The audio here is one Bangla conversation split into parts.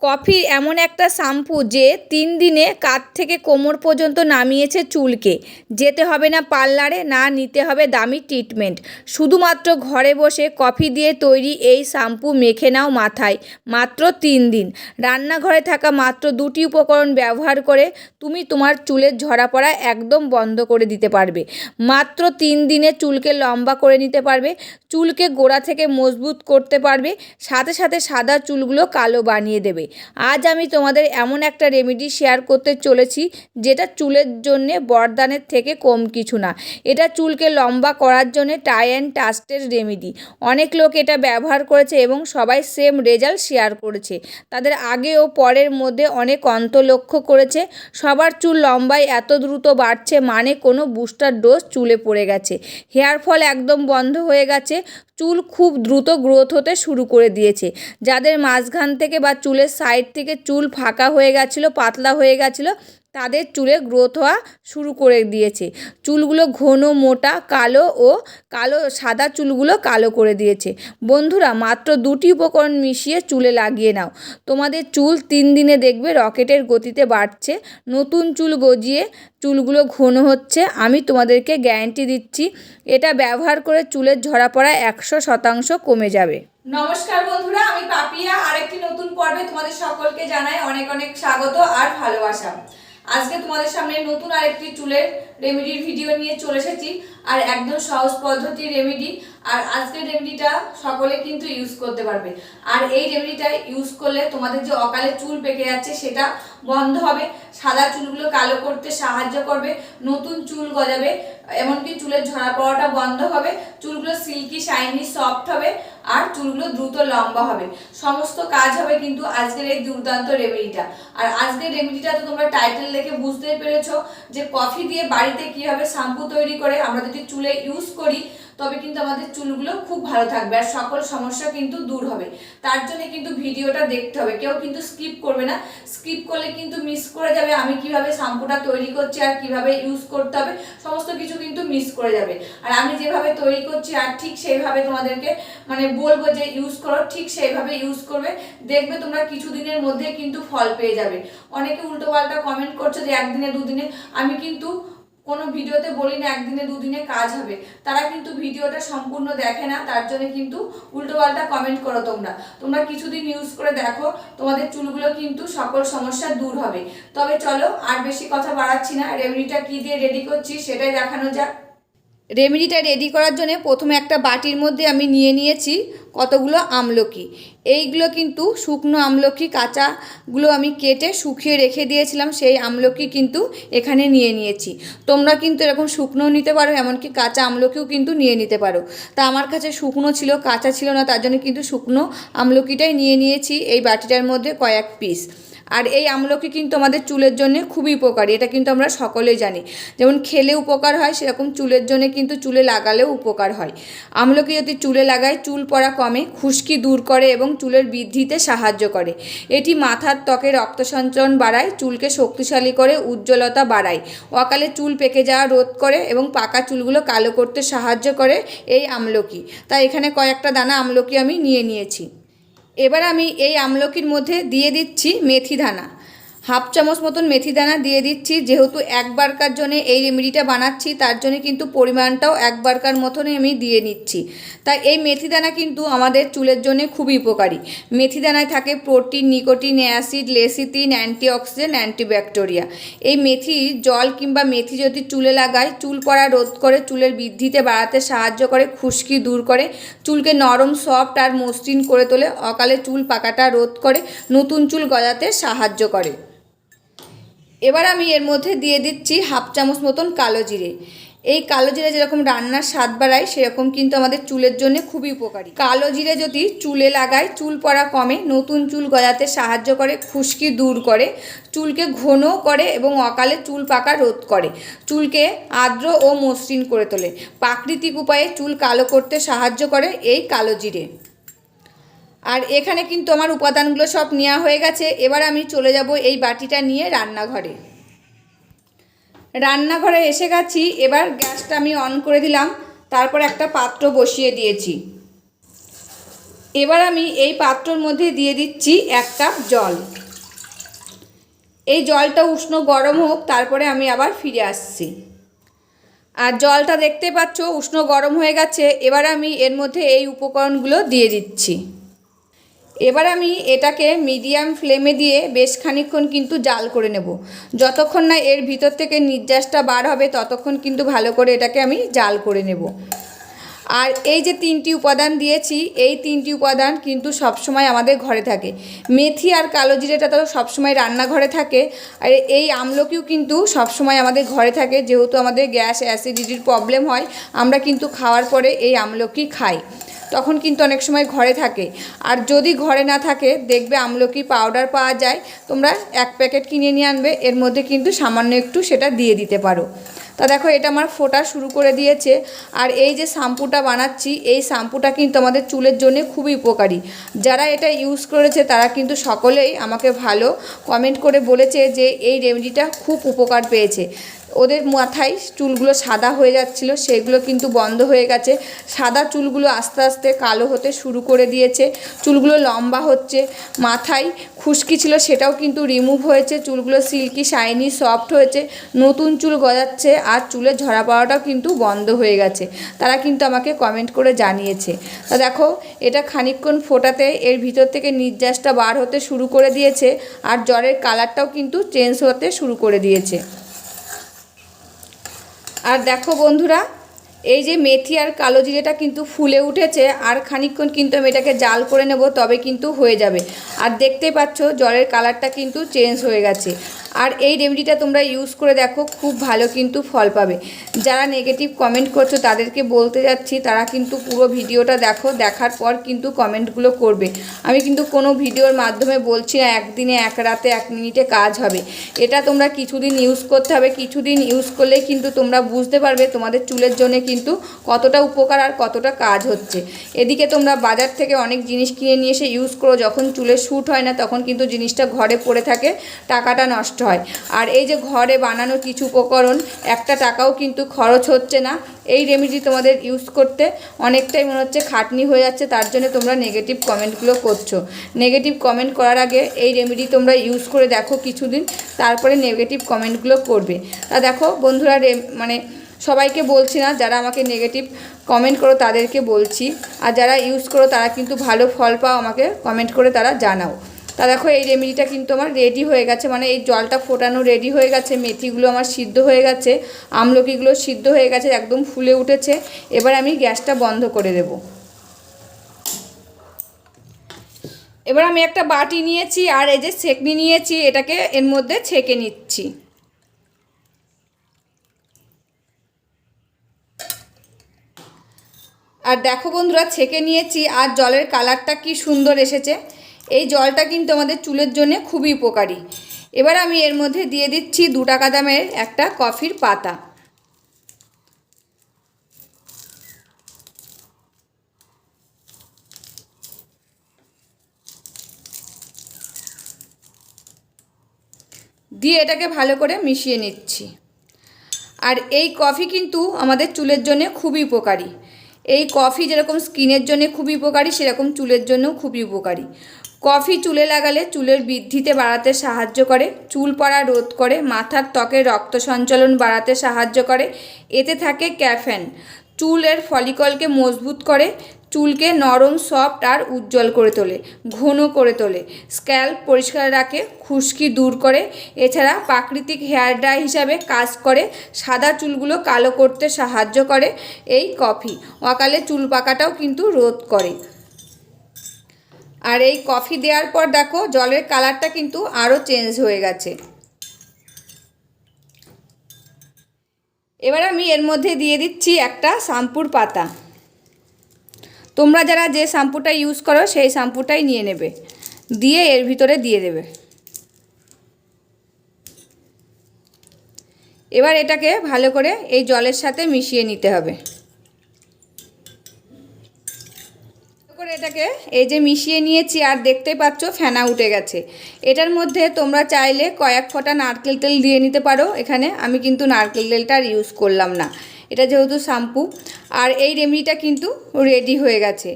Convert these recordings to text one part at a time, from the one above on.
কফি এমন একটা শ্যাম্পু যে 3 দিনে কাঁধ থেকে কোমর পর্যন্ত নামিয়েছে চুলকে। যেতে হবে না পার্লারে, না নিতে হবে দামি ট্রিটমেন্ট। শুধুমাত্র ঘরে বসে কফি দিয়ে তৈরি এই শ্যাম্পু মেখে নাও মাথায়, মাত্র 3 দিন। রান্নাঘরে থাকা মাত্র 2টি উপকরণ ব্যবহার করে তুমি তোমার চুলের ঝরা পড়া একদম বন্ধ করে দিতে পারবে। মাত্র 3 দিনে চুলকে লম্বা করে নিতে পারবে, চুলকে গোড়া থেকে মজবুত করতে পারবে, সাথে সাথে সাদা চুলগুলো কালো বানিয়ে দেবে। আজ আমি তোমাদের এমন একটা রেমেডি শেয়ার করতে চলেছি যেটা চুলের জন্যে বরদানের থেকে কম কিছু না। এটা চুলকে লম্বা করার জন্যে টাই অ্যান্ড টাস্টের রেমেডি। অনেক লোক এটা ব্যবহার করেছে এবং সবাই সেম রেজাল্ট শেয়ার করেছে। তাদের আগে ও পরের মধ্যে অনেক অন্তর লক্ষ্য করেছে। সবার চুল লম্বায় এত দ্রুত বাড়ছে, মানে কোনো বুস্টার ডোজ চুলে পড়ে গেছে, হেয়ার ফল একদম বন্ধ হয়ে গেছে, চুল খুব দ্রুত গ্রোথ হতে শুরু করে দিয়েছে। যাদের মাঝখান থেকে বা চুলের সাইড থেকে চুল ফাঁকা হয়ে গেছিলো, পাতলা হয়ে গেছিলো, তাদের চুলে গ্রোথ হওয়া শুরু করে দিয়েছে। চুলগুলো ঘন, মোটা, কালো সাদা চুলগুলো কালো করে দিয়েছে। বন্ধুরা, মাত্র 2টি উপকরণ মিশিয়ে চুলে লাগিয়ে নাও। তোমাদের চুল 3 দিনে দেখবে রকেটের গতিতে বাড়ছে, নতুন চুল গজিয়ে চুলগুলো ঘন হচ্ছে। আমি তোমাদেরকে গ্যারান্টি দিচ্ছি, এটা ব্যবহার করে চুলের ঝরা পড়া 100% কমে যাবে। নমস্কার বন্ধুরা, আমি পাপিয়া আরেকটি নতুন পর্বে তোমাদের সকলকে জানাই অনেক অনেক স্বাগত আর ভালোবাসা। আজকে তোমাদের সামনে নতুন আরেকটি চুলের রেমেডির ভিডিও নিয়ে চলে এসেছি, আর একদম সহজ পদ্ধতির রেমেডি। আর আজকের রেমেডিটা সকলে কিন্তু ইউজ করতে পারবে। আর এই রেমেডিটা ইউজ করলে তোমাদের যে অকালে চুল পেকে যাচ্ছে সেটা বন্ধ হবে, সাদা চুলগুলো কালো করতে সাহায্য করবে, নতুন চুল গজাবে, এমনকি চুলের ঝরা পড়াটা বন্ধ হবে, চুলগুলো সিল্কি শাইনি সফট হবে, আর চুলগুলো দ্রুত লম্বা হবে। সমস্ত কাজ হবে কিন্তু আজকের এই দুর্দান্ত রেমেডিটা। আর আজকের রেমেডিটা তো তোমরা টাইটেল দেখে বুঝতেই পেরেছো যে কফি দিয়ে বাড়িতে কিভাবে শ্যাম্পু তৈরি করে আমরা যদি চুলে ইউজ করি তবে কিন্তু আমাদের চুলগুলো খুব ভালো থাকবে আর সকল সমস্যা কিন্তু দূর হবে। তার জন্য কিন্তু ভিডিওটা দেখতে হবে, কেউ কিন্তু স্কিপ করবে না। স্কিপ করলে কিন্তু মিস করে যাবে আমি কিভাবে শ্যাম্পুটা তৈরি করছি আর কিভাবে ইউজ করতে হবে, সমস্ত কিছু কিন্তু মিস করে যাবে। আর আমি যেভাবে তৈরি করছি আর ঠিক সেইভাবে তোমাদেরকে বলবো যে ইউজ করো, ঠিক সেইভাবে ইউজ করবে, দেখবে তোমরা কিছুদিনের মধ্যে কিন্তু ফল পেয়ে যাবে। অনেকে উল্টো পাল্টা কমেন্ট করছো যে 1 দিনে 2 দিনে, আমি কিন্তু কোনো ভিডিওতে বলি না 1 দিনে 2 দিনে কাজ হবে। তারা কিন্তু ভিডিওটা সম্পূর্ণ দেখে না, তার জন্য কিন্তু উল্টোপাল্টা কমেন্ট করো। তোমরা কিছুদিন ইউজ করে দেখো, তোমাদের চুলগুলো কিন্তু সকল সমস্যা দূর হবে। তবে চলো আর বেশি কথা বাড়াচ্ছি না, রেমেডিটা কি দিয়ে রেডি করছি সেটাই দেখানো যাক। রেমেডিটা রেডি করার জন্য প্রথমে একটা বাটির মধ্যে আমি নিয়ে নিয়েছি কতগুলো আমলকি। এইগুলো কিন্তু শুকনো আমলকি, কাঁচাগুলো আমি কেটে শুকিয়ে রেখে দিয়েছিলাম, সেই আমলকি কিন্তু এখানে নিয়ে নিয়েছি। তোমরা কিন্তু এরকম শুকনো নিতে পারো, এমনকি কাঁচা আমলকিও কিন্তু নিয়ে নিতে পারো। তা আমার কাছে শুকনো ছিল, কাঁচা ছিল না, তার জন্য কিন্তু শুকনো আমলকিটাই নিয়ে নিয়েছি এই বাটিটার মধ্যে কয়েক পিস। আর এই আমলকি কিন্তু আমাদের চুলের জন্য খুবই উপকারী, এটা কিন্তু আমরা সকলেই জানি। যেমন খেলে উপকার হয়, সেরকম চুলের জন্য কিন্তু চুলে লাগালেও উপকার হয়। আমলকি যদি চুলে লাগায় চুল পড়া কমে, খুশকি দূর করে এবং চুলের বৃদ্ধিতে সাহায্য করে। এটি মাথার ত্বকে রক্ত সঞ্চালন বাড়ায়, চুলকে শক্তিশালী করে, উজ্জ্বলতা বাড়ায়, অকালে চুল পেকে যাওয়া রোধ করে এবং পাকা চুলগুলো কালো করতে সাহায্য করে এই আমলকি। তাই এখানে কয়েকটা দানা আমলকি আমি নিয়ে নিয়েছি। এবার আমি এই আমলকির মধ্যে দিয়ে দিচ্ছি মেথি দানা, 1/2 চামচ মতন মেথি দানা দিয়ে দিচ্ছি। যেহেতু একবারকার জন্য এই রেমেডিটা বানাচ্ছি, তার জন্য কিন্তু পরিমাণটাও একবারকার মতনই আমি দিয়ে নিচ্ছি। তাই এই মেথি দানা কিন্তু আমাদের চুলের জন্য খুবই উপকারী। মেথি দানায় থাকে protein, nicotine, acid, lecithin, antioxidant, অ্যান্টিব্যাকটেরিয়া। এই মেথি জল কিংবা মেথি যদি চুলে লাগায় চুল পড়া রোধ করে, চুলের বৃদ্ধিতে বাড়াতে সাহায্য করে, খুশকি দূর করে, চুলকে নরম, সফট আর মসৃণ করে তোলে, অকালে চুল পাকাটা রোধ করে, নতুন চুল গজাতে সাহায্য করে। এবার আমি এর মধ্যে দিয়ে দিচ্ছি 1/2 চামচ মতন কালো জিরে। এই কালো জিরে যেরকম রান্নার স্বাদ বাড়ায়, সেরকম কিন্তু আমাদের চুলের জন্য খুবই উপকারী। কালো জিরে যদি চুলে লাগায় চুল পড়া কমে, নতুন চুল গজাতে সাহায্য করে, খুশকি দূর করে, চুলকে ঘন করে এবং অকালে চুল পাকা রোধ করে, চুলকে আর্দ্র ও মসৃণ করে তোলে, প্রাকৃতিক উপায়ে চুল কালো করতে সাহায্য করে এই কালো জিরে। আর এখানে কিন্তু আমার উপাদানগুলো সব নেওয়া হয়ে গেছে। এবার আমি চলে যাব এই বাটিটা নিয়ে রান্নাঘরে। রান্নাঘরে এসে গেছি। এবার গ্যাসটা আমি অন করে দিলাম, তারপর একটা পাত্র বসিয়ে দিয়েছি। এবার আমি এই পাত্রর মধ্যে দিয়ে দিচ্ছি 1 কাপ জল। এই জলটা উষ্ণ গরম হোক, তারপরে আমি আবার ফিরে আসছি। আর জলটা দেখতে পাচ্ছ উষ্ণ গরম হয়ে গেছে। এবার আমি এর মধ্যে এই উপকরণগুলো দিয়ে দিচ্ছি। এবার আমি এটাকে মিডিয়াম ফ্লেমে দিয়ে বেশ খানিকক্ষণ কিন্তু জাল করে নেব। যতক্ষণ না এর ভিতর থেকে নির্যাসটা বার হবে ততক্ষণ কিন্তু ভালো করে এটাকে আমি জাল করে নেব। আর এই যে 3টি উপাদান দিয়েছি, এই 3টি উপাদান কিন্তু সবসময় আমাদের ঘরে থাকে। মেথি আর কালো জিরেটা তো সবসময় রান্নাঘরে থাকে, আর এই আমলকিও কিন্তু সবসময় আমাদের ঘরে থাকে। যেহেতু আমাদের গ্যাস অ্যাসিডিটির প্রবলেম হয়, আমরা কিন্তু খাওয়ার পরে এই আমলকি খাই, তখন কিন্তু অনেক সময় ঘরে থাকে। আর যদি ঘরে না থাকে, দেখবে আমলকি পাউডার পাওয়া যায়, তোমরা 1 প্যাকেট কিনে নিয়ে আনবে, এর মধ্যে কিন্তু সামান্য একটু সেটা দিয়ে দিতে পারো। তা দেখো এটা আমার ফোটা শুরু করে দিয়েছে। আর এই যে শ্যাম্পুটা বানাচ্ছি, এই শ্যাম্পুটা কিন্তু আমাদের চুলের জন্য খুবই উপকারী। যারা এটা ইউজ করেছে তারা কিন্তু সকলেই আমাকে ভালো কমেন্ট করে বলেছে যে এই রেমেডিটা খুব উপকার পেয়েছে। ওদের মাথায় চুলগুলো সাদা হয়ে যাচ্ছিলো, সেগুলো কিন্তু বন্ধ হয়ে গেছে। সাদা চুলগুলো আস্তে আস্তে কালো হতে শুরু করে দিয়েছে, চুলগুলো লম্বা হচ্ছে। মাথায় খুশকি ছিল সেটাও কিন্তু রিমুভ হয়েছে, চুলগুলো সিল্কি শাইনি সফট হয়েছে, নতুন চুল গজাচ্ছে, আর চুলের ঝরা পাওয়াটাও কিন্তু বন্ধ হয়ে গেছে। তারা কিন্তু আমাকে কমেন্ট করে জানিয়েছে। তা দেখো এটা খানিকক্ষণ ফোটাতে এর ভিতর থেকে নির্যাসটা বার হতে শুরু করে দিয়েছে, আর জ্বরের কালারটাও কিন্তু চেঞ্জ হতে শুরু করে দিয়েছে। আর দেখো বন্ধুরা, এই যে মেথি আর কালো জিরেটা কিন্তু ফুলে উঠেছে, আর খানিকক্ষণ কিন্তু আমি এটাকে জাল করে নেব, তবে কিন্তু হয়ে যাবে। আর দেখতে পাচ্ছ জলের কালারটা কিন্তু চেঞ্জ হয়ে গেছে। আর এই রেমেডিটা তোমরা ইউজ করে দেখো, খুব ভালো কিন্তু ফল পাবে। যারা নেগেটিভ কমেন্ট করছো তাদেরকে বলতে যাচ্ছি, তারা কিন্তু পুরো ভিডিওটা দেখো, দেখার পর কিন্তু কমেন্টগুলো করবে। আমি কিন্তু কোনো ভিডিওর মাধ্যমে বলছি না একদিনে 1 রাতে 1 মিনিটে কাজ হবে। এটা তোমরা কিছুদিন ইউজ করতে হবে, কিছুদিন ইউজ করলেই কিন্তু তোমরা বুঝতে পারবে তোমাদের চুলের জন্য কিন্তু কতটা উপকার আর কতটা কাজ হচ্ছে। এদিকে তোমরা বাজার থেকে অনেক জিনিস কিনে নিয়ে এসে ইউজ করো, যখন চুলে শ্যুট হয় না তখন কিন্তু জিনিসটা ঘরে পড়ে থাকে, টাকাটা নষ্ট হয়। আর এই যে ঘরে বানানো কিছু উপকরণ, 1 টাকাও কিন্তু খরচ হচ্ছে না। এই রেমেডি তোমাদের ইউজ করতে অনেকটাই মনে হচ্ছে খাটনি হয়ে যাচ্ছে, তার জন্য তোমরা নেগেটিভ কমেন্টগুলো করছো। নেগেটিভ কমেন্ট করার আগে এই রেমেডি তোমরা ইউজ করে দেখো কিছুদিন, তারপরে নেগেটিভ কমেন্টগুলো করবে। তা দেখো বন্ধুরা, মানে সবাইকে বলছি না, যারা আমাকে নেগেটিভ কমেন্ট করো তাদেরকে বলছি, আর যারা ইউজ করো তারা কিন্তু ভালো ফল পাও, আমাকে কমেন্ট করে তারা জানাও। তা দেখো এই রেমেডিটা কিন্তু আমার রেডি হয়ে গেছে, মানে এই জলটা ফোটানো রেডি হয়ে গেছে, মেথিগুলো আমার সিদ্ধ হয়ে গেছে, আমলকিগুলো সিদ্ধ হয়ে গেছে, একদম ফুলে উঠেছে। এবার আমি গ্যাসটা বন্ধ করে দেব। এবার আমি একটা বাটি নিয়েছি, আর এই যে ছেঁকনি নিয়েছি, এটাকে এর মধ্যে ছেঁকে নিচ্ছি। আর দেখো বন্ধুরা, ছেঁকে নিয়েছি, আর জলের কালারটা কি সুন্দর এসেছে। এই জলটা কিন্তু আমাদের চুলের জন্য খুবই উপকারী। এবার আমি এর মধ্যে দিয়ে দিচ্ছি 2 টাকা দামের একটা কফির পাতা। দিয়ে এটাকে ভালো করে মিশিয়ে নিচ্ছি। আর এই কফি কিন্তু আমাদের চুলের জন্য খুবই উপকারী। এই কফি যেরকম স্কিনের জন্য খুবই উপকারী, সেরকম চুলের জন্যও খুবই উপকারী। কফি চুলে লাগালে চুলের বৃদ্ধিতে বাড়াতে সাহায্য করে, চুল পড়া রোধ করে, মাথার ত্বকের রক্ত সঞ্চালন বাড়াতে সাহায্য করে। এতে থাকে ক্যাফেন, চুলের ফলিকলকে মজবুত করে, চুলকে নরম সফট আর উজ্জ্বল করে তোলে, ঘন করে তোলে, স্ক্যাল্প পরিষ্কার রাখে, খুশকি দূর করে। এছাড়া প্রাকৃতিক হেয়ার ডাই হিসাবে কাজ করে, সাদা চুলগুলো কালো করতে সাহায্য করে এই কফি। অকালে চুল পাকাটাও কিন্তু রোধ করে। আর এই কফি দেওয়ার পর দেখো জলের কালারটা কিন্তু আরও চেঞ্জ হয়ে গেছে। এবার আমি এর মধ্যে দিয়ে দিচ্ছি একটা শ্যাম্পুর পাতা। তোমরা যারা যে শ্যাম্পুটা ইউজ করো সেই শ্যাম্পুটাই নিয়ে নেবে, দিয়ে এর ভিতরে দিয়ে দেবে। এবার এটাকে ভালো করে এই জলের সাথে মিশিয়ে নিতে হবে। করে এটাকে এই যে মিশিয়ে নিয়েছি, আর দেখতে পাচ্ছ ফেনা উঠে গেছে। এটার মধ্যে তোমরা চাইলে কয়েক ফোঁটা নারকেল তেল দিয়ে নিতে পারো। এখানে আমি কিন্তু নারকেল তেলটা আর ইউজ করলাম না। এটা যেহেতু শ্যাম্পু। আর এই রেমেডিটা কিন্তু রেডি হয়ে গেছে।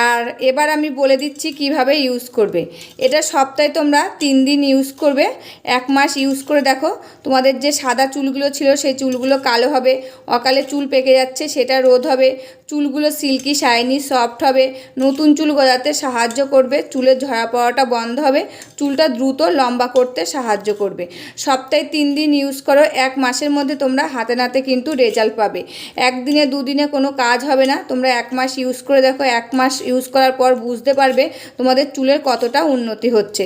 আর এবার আমি বলে দিচ্ছি কিভাবে ইউজ করবে। এটা সপ্তাহে তোমরা 3 দিন ইউজ করবে। 1 মাস ইউজ করে দেখো, তোমাদের যে সাদা চুলগুলো ছিল সেই চুলগুলো কালো হবে, অকালে চুল পেকে যাচ্ছে সেটা রোধ হবে, চুলগুলো সিল্কি শাইনি সফট হবে, নতুন চুল গজাতে সাহায্য করবে, চুলের ঝরা পড়াটা বন্ধ হবে, চুলটা দ্রুত লম্বা করতে সাহায্য করবে। সপ্তাহে 3 দিন ইউজ করো, 1 মাসের মধ্যে তোমরা হাতে নাতে কিন্তু রেজাল্ট পাবে। একদিনে দুদিনে কোনো কাজ হবে না। তোমরা 1 মাস ইউজ করে দেখো, 1 মাস ইউজ করার পর বুঝতে পারবে তোমাদের চুলের কতটা উন্নতি হচ্ছে।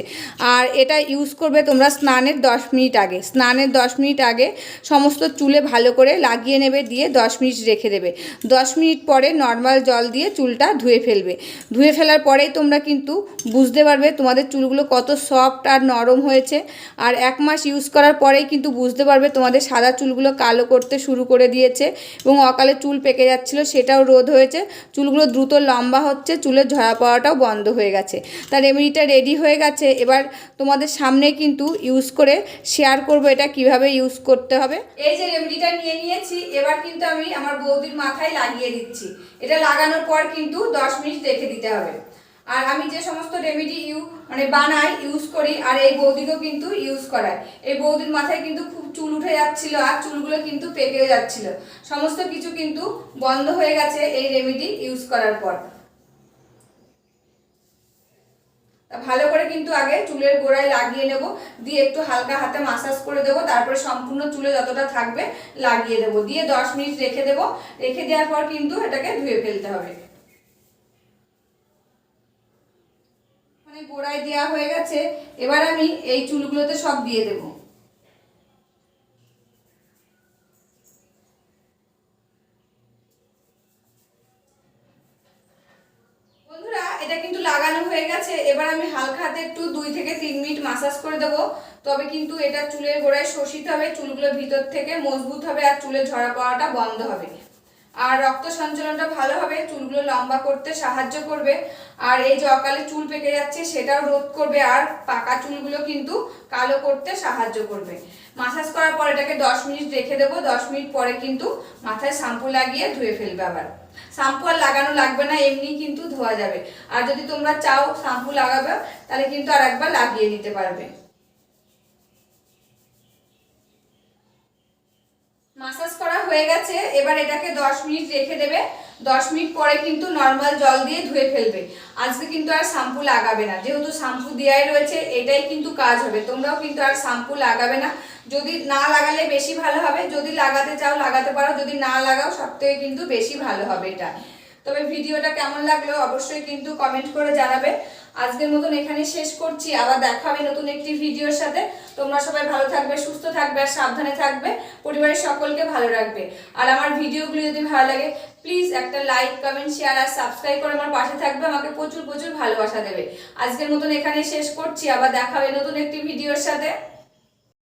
আর এটা ইউজ করবে তোমরা স্নানের 10 মিনিট আগে। স্নানের 10 মিনিট আগে সমস্ত চুলে ভালো করে লাগিয়ে নেবে, দিয়ে 10 মিনিট রেখে দেবে। 10 মিনিট পরে নর্মাল জল দিয়ে চুলটা ধুয়ে ফেলবে। ধুয়ে ফেলার পরেই তোমরা কিন্তু বুঝতে পারবে তোমাদের চুলগুলো কত সফট আর নরম হয়েছে। আর 1 মাস ইউজ করার পরেই কিন্তু বুঝতে পারবে তোমাদের সাদা চুলগুলো কালো করতে শুরু করে দিয়েছে এবং অকালে চুল পেকে যাচ্ছিলো সেটাও রোধ হয়েছে, চুলগুলো দ্রুত লম্বা হচ্ছে, চুলের ঝরা পড়াটাও বন্ধ হয়ে গেছে। তার রেমেডিটা রেডি হয়ে গেছে। এবার তোমাদের সামনে কিন্তু ইউজ করে শেয়ার করব এটা কিভাবে ইউজ করতে হবে। এই যে রেমেডিটা নিয়ে নিয়েছি, এবার কিন্তু আমি আমার বৌদির মাথায় লাগিয়ে দিচ্ছি। এটা লাগানোর পর কিন্তু 10 মিনিট রেখে দিতে হবে। আর আমি যে সমস্ত রেমেডি বানাই ইউজ করি, আর এই বৌদিকেও কিন্তু ইউজ করায়। এই বৌদির মাথায় কিন্তু খুব চুল উঠে যাচ্ছিল আর চুলগুলো কিন্তু পেকেও যাচ্ছিল, সমস্ত কিছু কিন্তু বন্ধ হয়ে গেছে এই রেমেডি ইউজ করার পর। ভালো করে কিন্তু আগে চুলের গোড়ায় লাগিয়ে নেব, দিয়ে একটু হালকা হাতে মাসাজ করে দেবো, তারপরে সম্পূর্ণ চুলে যতটা থাকবে লাগিয়ে দেবো, দিয়ে 10 মিনিট রেখে দেবো। রেখে দেওয়ার পর কিন্তু এটাকে ধুয়ে ফেলতে হবে। গোড়ায় দেওয়া হয়ে গেছে, এবার আমি এই চুলগুলোতে সব দিয়ে দেব। বন্ধুরা এটা কিন্তু লাগানো হয়ে গেছে। এবার আমি হালকা হাতে একটু 2 থেকে 3 মিনিট মাসাজ করে দেব, তবে কিন্তু এটা চুলের গোড়ায় শোষিত হবে, চুলগুলো ভিতর থেকে মজবুত হবে আর চুলের ঝরা পড়াটা বন্ধ হবে। আর রক্ত সঞ্চালনটা ভালো হবে, চুলগুলো লম্বা করতে সাহায্য করবে। আর এই যে অকালে চুল পেকে যাচ্ছে সেটাও রোধ করবে, আর পাকা চুলগুলো কিন্তু কালো করতে সাহায্য করবে। মাসাজ করার পর এটাকে 10 মিনিট রেখে দেবো। 10 মিনিট পরে কিন্তু মাথায় শ্যাম্পু লাগিয়ে ধুয়ে ফেলবে। আবার শ্যাম্পু আর লাগানো লাগবে না, এমনি কিন্তু ধোয়া যাবে। আর যদি তোমরা চাও শ্যাম্পু লাগাবে তাহলে কিন্তু আর একবার লাগিয়ে নিতে পারবে। মাসাজ করা হয়ে গেছে, এবার এটাকে 10 মিনিট রেখে দেবে। 10 মিনিট পরে কিন্তু নর্মাল জল দিয়ে ধুয়ে ফেলবে। আজকে কিন্তু আর শ্যাম্পু লাগাবে না, যেহেতু শ্যাম্পু দেওয়াই রয়েছে এটাই কিন্তু কাজ হবে। তোমরাও কিন্তু আর শ্যাম্পু লাগাবে না, যদি না লাগালে বেশি ভালো হবে। যদি লাগাতে চাও লাগাতে পারো, যদি না লাগাও সবথেকে কিন্তু বেশি ভালো হবে এটা। তবে ভিডিওটা কেমন লাগলো অবশ্যই কিন্তু কমেন্ট করে জানাবে। আজকের মতন এখানে শেষ করছি, আবার দেখা হবে নতুন একটি ভিডিওর সাথে। তোমরা সবাই ভালো থাকবে, সুস্থ থাকবে আর সাবধানে থাকবে, পরিবারের সকলকে ভালো রাখবে। আর আমার ভিডিওগুলি যদি ভালো লাগে প্লিজ একটা লাইক কমেন্ট শেয়ার আর সাবস্ক্রাইব করে আমার পাশে থাকবে, আমাকে প্রচুর প্রচুর ভালোবাসা দেবে। আজকের মতন এখানে শেষ করছি, আবার দেখা হবে নতুন একটি ভিডিওর সাথে।